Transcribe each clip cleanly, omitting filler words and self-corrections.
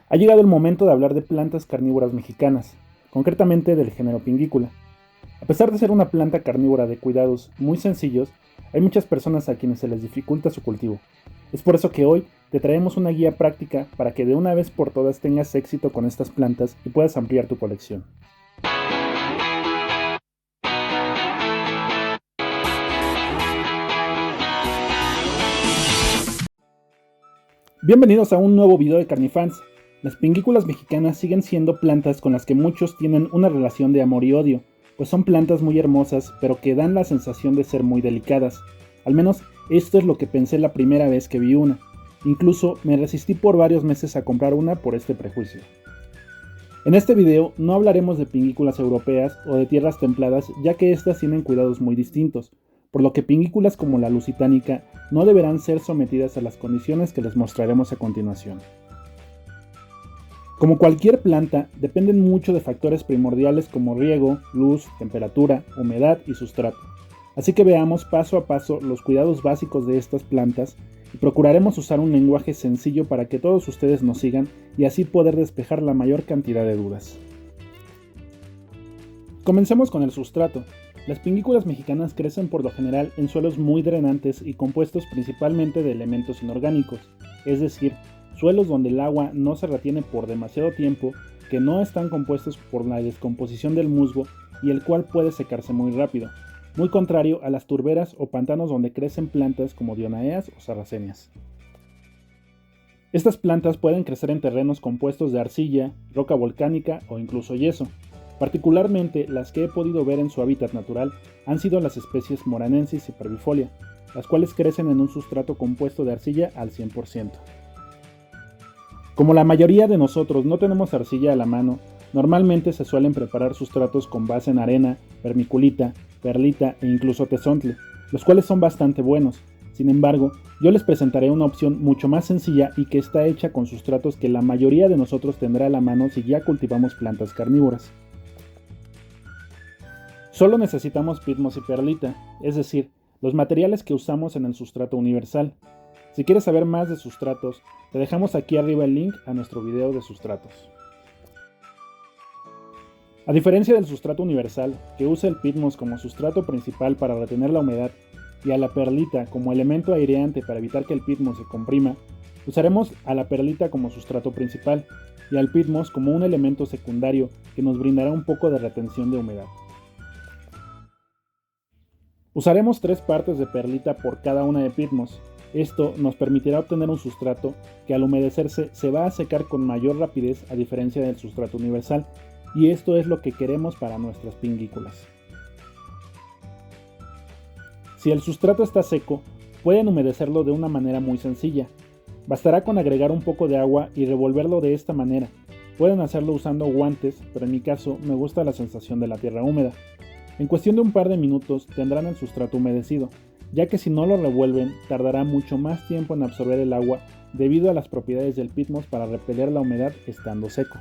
Ha llegado el momento de hablar de plantas carnívoras mexicanas, concretamente del género Pinguícula. A pesar de ser una planta carnívora de cuidados muy sencillos, hay muchas personas a quienes se les dificulta su cultivo. Es por eso que hoy te traemos una guía práctica para que de una vez por todas tengas éxito con estas plantas y puedas ampliar tu colección. Bienvenidos a un nuevo video de Carnifans. Las pinguículas mexicanas siguen siendo plantas con las que muchos tienen una relación de amor y odio, pues son plantas muy hermosas, pero que dan la sensación de ser muy delicadas. Al menos esto es lo que pensé la primera vez que vi una. Incluso me resistí por varios meses a comprar una por este prejuicio. En este video no hablaremos de pinguículas europeas o de tierras templadas, ya que estas tienen cuidados muy distintos, por lo que pinguículas como la lusitánica no deberán ser sometidas a las condiciones que les mostraremos a continuación. Como cualquier planta, dependen mucho de factores primordiales como riego, luz, temperatura, humedad y sustrato. Así que veamos paso a paso los cuidados básicos de estas plantas y procuraremos usar un lenguaje sencillo para que todos ustedes nos sigan y así poder despejar la mayor cantidad de dudas. Comencemos con el sustrato. Las pinguículas mexicanas crecen por lo general en suelos muy drenantes y compuestos principalmente de elementos inorgánicos, es decir, suelos donde el agua no se retiene por demasiado tiempo, que no están compuestos por la descomposición del musgo y el cual puede secarse muy rápido, muy contrario a las turberas o pantanos donde crecen plantas como dionaeas o sarracenias. Estas plantas pueden crecer en terrenos compuestos de arcilla, roca volcánica o incluso yeso. Particularmente las que he podido ver en su hábitat natural han sido las especies moranensis y parvifolia, las cuales crecen en un sustrato compuesto de arcilla al 100%. Como la mayoría de nosotros no tenemos arcilla a la mano, normalmente se suelen preparar sustratos con base en arena, vermiculita, perlita e incluso tezontle, los cuales son bastante buenos. Sin embargo, yo les presentaré una opción mucho más sencilla y que está hecha con sustratos que la mayoría de nosotros tendrá a la mano si ya cultivamos plantas carnívoras. Solo necesitamos pitmos y perlita, es decir, los materiales que usamos en el sustrato universal. Si quieres saber más de sustratos, te dejamos aquí arriba el link a nuestro video de sustratos. A diferencia del sustrato universal, que usa el pitmos como sustrato principal para retener la humedad, y a la perlita como elemento aireante para evitar que el pitmos se comprima, usaremos a la perlita como sustrato principal, y al pitmos como un elemento secundario que nos brindará un poco de retención de humedad. Usaremos 3 partes de perlita por cada una de pitmos. Esto nos permitirá obtener un sustrato que al humedecerse se va a secar con mayor rapidez a diferencia del sustrato universal, y esto es lo que queremos para nuestras pinguículas. Si el sustrato está seco, pueden humedecerlo de una manera muy sencilla. Bastará con agregar un poco de agua y revolverlo de esta manera. Pueden hacerlo usando guantes, pero en mi caso me gusta la sensación de la tierra húmeda. En cuestión de un par de minutos tendrán el sustrato humedecido, ya que si no lo revuelven tardará mucho más tiempo en absorber el agua debido a las propiedades del pitmos para repeler la humedad estando seco.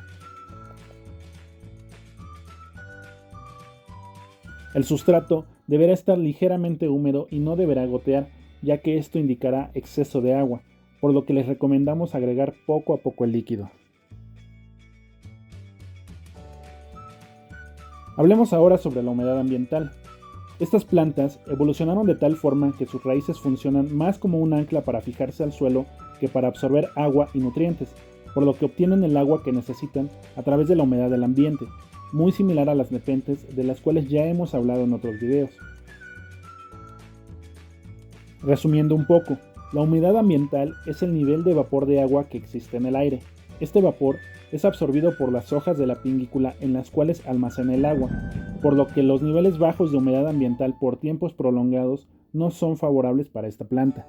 El sustrato deberá estar ligeramente húmedo y no deberá gotear, ya que esto indicará exceso de agua, por lo que les recomendamos agregar poco a poco el líquido. Hablemos ahora sobre la humedad ambiental. Estas plantas evolucionaron de tal forma que sus raíces funcionan más como un ancla para fijarse al suelo que para absorber agua y nutrientes, por lo que obtienen el agua que necesitan a través de la humedad del ambiente, muy similar a las nepentes de las cuales ya hemos hablado en otros videos. Resumiendo un poco, la humedad ambiental es el nivel de vapor de agua que existe en el aire. Este vapor es absorbido por las hojas de la pinguícula en las cuales almacena el agua, por lo que los niveles bajos de humedad ambiental por tiempos prolongados no son favorables para esta planta.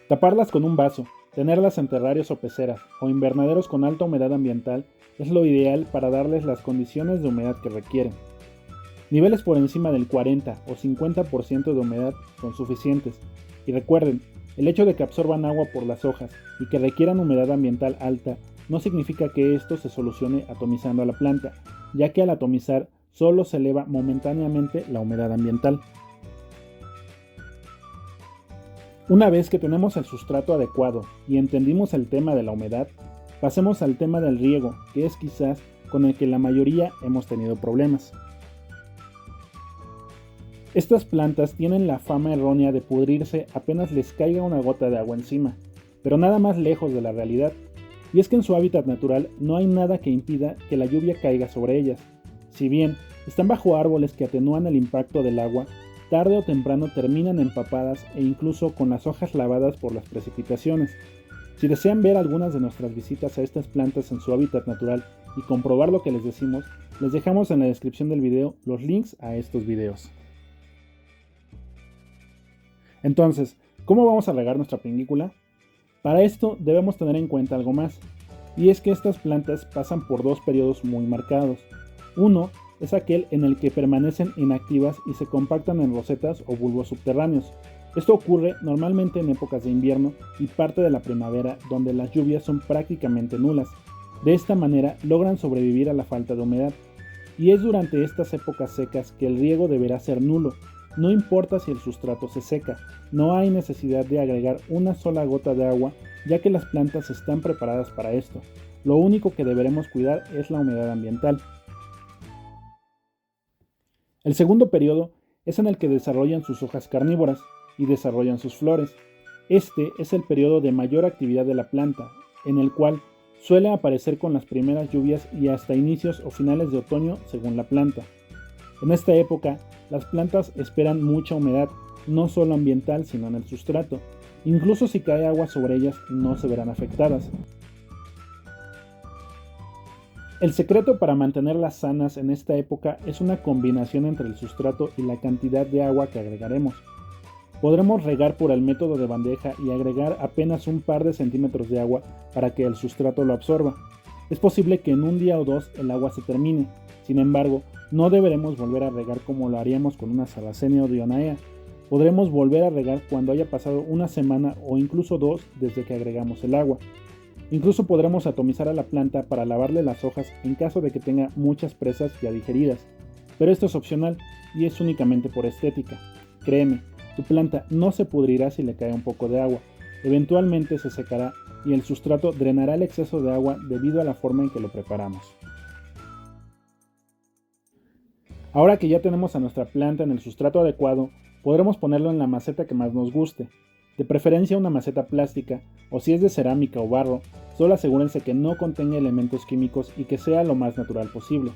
Taparlas con un vaso, tenerlas en terrarios o peceras o invernaderos con alta humedad ambiental es lo ideal para darles las condiciones de humedad que requieren. Niveles por encima del 40 o 50% de humedad son suficientes, y recuerden, el hecho de que absorban agua por las hojas y que requieran humedad ambiental alta no significa que esto se solucione atomizando a la planta, ya que al atomizar solo se eleva momentáneamente la humedad ambiental. Una vez que tenemos el sustrato adecuado y entendimos el tema de la humedad, pasemos al tema del riego, que es quizás con el que la mayoría hemos tenido problemas. Estas plantas tienen la fama errónea de pudrirse apenas les caiga una gota de agua encima, pero nada más lejos de la realidad, y es que en su hábitat natural no hay nada que impida que la lluvia caiga sobre ellas. Si bien están bajo árboles que atenúan el impacto del agua, tarde o temprano terminan empapadas e incluso con las hojas lavadas por las precipitaciones. Si desean ver algunas de nuestras visitas a estas plantas en su hábitat natural y comprobar lo que les decimos, les dejamos en la descripción del video los links a estos videos. Entonces, ¿cómo vamos a regar nuestra pingícula? Para esto debemos tener en cuenta algo más, y es que estas plantas pasan por dos periodos muy marcados. Uno es aquel en el que permanecen inactivas y se compactan en rosetas o bulbos subterráneos. Esto ocurre normalmente en épocas de invierno y parte de la primavera, donde las lluvias son prácticamente nulas. De esta manera logran sobrevivir a la falta de humedad. Y es durante estas épocas secas que el riego deberá ser nulo. No importa si el sustrato se seca, no hay necesidad de agregar una sola gota de agua, ya que las plantas están preparadas para esto. Lo único que deberemos cuidar es la humedad ambiental. El segundo periodo es en el que desarrollan sus hojas carnívoras y desarrollan sus flores. Este es el periodo de mayor actividad de la planta, en el cual suele aparecer con las primeras lluvias y hasta inicios o finales de otoño según la planta. En esta época, las plantas esperan mucha humedad, no solo ambiental sino en el sustrato. Incluso si cae agua sobre ellas no se verán afectadas. El secreto para mantenerlas sanas en esta época es una combinación entre el sustrato y la cantidad de agua que agregaremos. Podremos regar por el método de bandeja y agregar apenas un par de centímetros de agua para que el sustrato lo absorba. Es posible que en un día o dos el agua se termine, sin embargo, no deberemos volver a regar como lo haríamos con una Sarracenia o Dionaea. Podremos volver a regar cuando haya pasado una semana o incluso dos desde que agregamos el agua. Incluso podremos atomizar a la planta para lavarle las hojas en caso de que tenga muchas presas ya digeridas, pero esto es opcional y es únicamente por estética. Créeme, tu planta no se pudrirá si le cae un poco de agua, eventualmente se secará y el sustrato drenará el exceso de agua debido a la forma en que lo preparamos. Ahora que ya tenemos a nuestra planta en el sustrato adecuado, podremos ponerlo en la maceta que más nos guste, de preferencia una maceta plástica, o si es de cerámica o barro, solo asegúrense que no contenga elementos químicos y que sea lo más natural posible.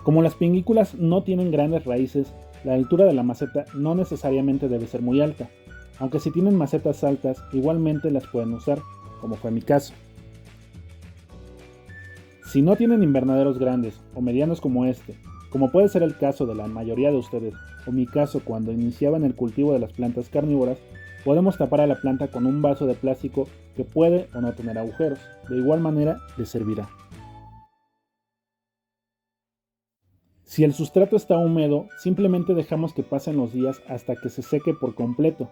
Como las pingículas no tienen grandes raíces, la altura de la maceta no necesariamente debe ser muy alta, aunque si tienen macetas altas igualmente las pueden usar, como fue mi caso. Si no tienen invernaderos grandes o medianos como este, como puede ser el caso de la mayoría de ustedes, o mi caso cuando iniciaban el cultivo de las plantas carnívoras, podemos tapar a la planta con un vaso de plástico que puede o no tener agujeros, de igual manera les servirá. Si el sustrato está húmedo, simplemente dejamos que pasen los días hasta que se seque por completo,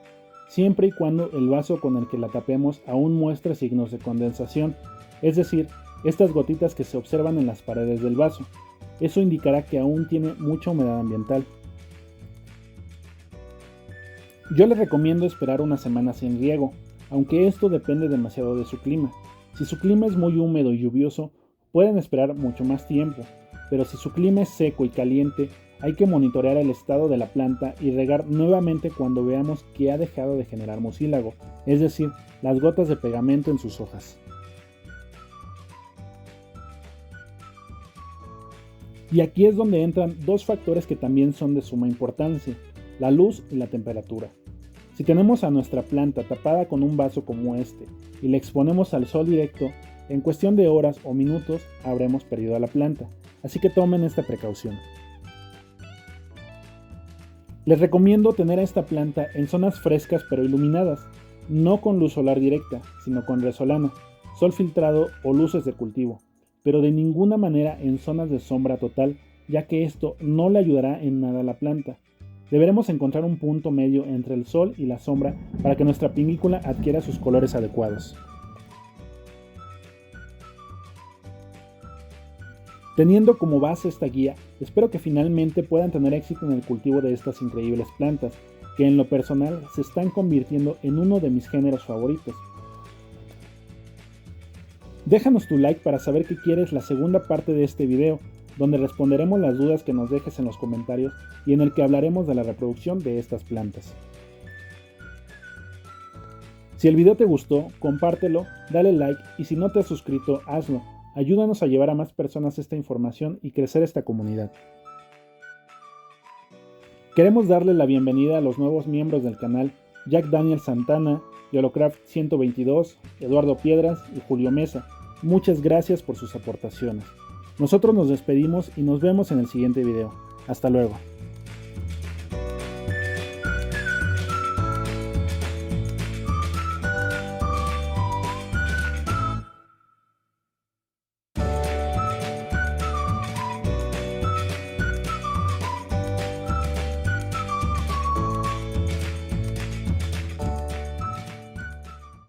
siempre y cuando el vaso con el que la tapemos aún muestre signos de condensación, es decir, estas gotitas que se observan en las paredes del vaso. Eso indicará que aún tiene mucha humedad ambiental. Yo les recomiendo esperar una semana sin riego, aunque esto depende demasiado de su clima. Si su clima es muy húmedo y lluvioso, pueden esperar mucho más tiempo, pero si su clima es seco y caliente, hay que monitorear el estado de la planta y regar nuevamente cuando veamos que ha dejado de generar mucílago, es decir, las gotas de pegamento en sus hojas. Y aquí es donde entran dos factores que también son de suma importancia, la luz y la temperatura. Si tenemos a nuestra planta tapada con un vaso como este y la exponemos al sol directo, en cuestión de horas o minutos habremos perdido a la planta, así que tomen esta precaución. Les recomiendo tener a esta planta en zonas frescas pero iluminadas, no con luz solar directa, sino con resolana, sol filtrado o luces de cultivo, pero de ninguna manera en zonas de sombra total, ya que esto no le ayudará en nada a la planta. Deberemos encontrar un punto medio entre el sol y la sombra para que nuestra pingícula adquiera sus colores adecuados. Teniendo como base esta guía, espero que finalmente puedan tener éxito en el cultivo de estas increíbles plantas, que en lo personal se están convirtiendo en uno de mis géneros favoritos. Déjanos tu like para saber que quieres la segunda parte de este video, donde responderemos las dudas que nos dejes en los comentarios y en el que hablaremos de la reproducción de estas plantas. Si el video te gustó, compártelo, dale like y si no te has suscrito, hazlo. Ayúdanos a llevar a más personas esta información y crecer esta comunidad. Queremos darle la bienvenida a los nuevos miembros del canal, Jack Daniel Santana, Yolocraft 122, Eduardo Piedras y Julio Mesa. Muchas gracias por sus aportaciones. Nosotros nos despedimos y nos vemos en el siguiente video. Hasta luego.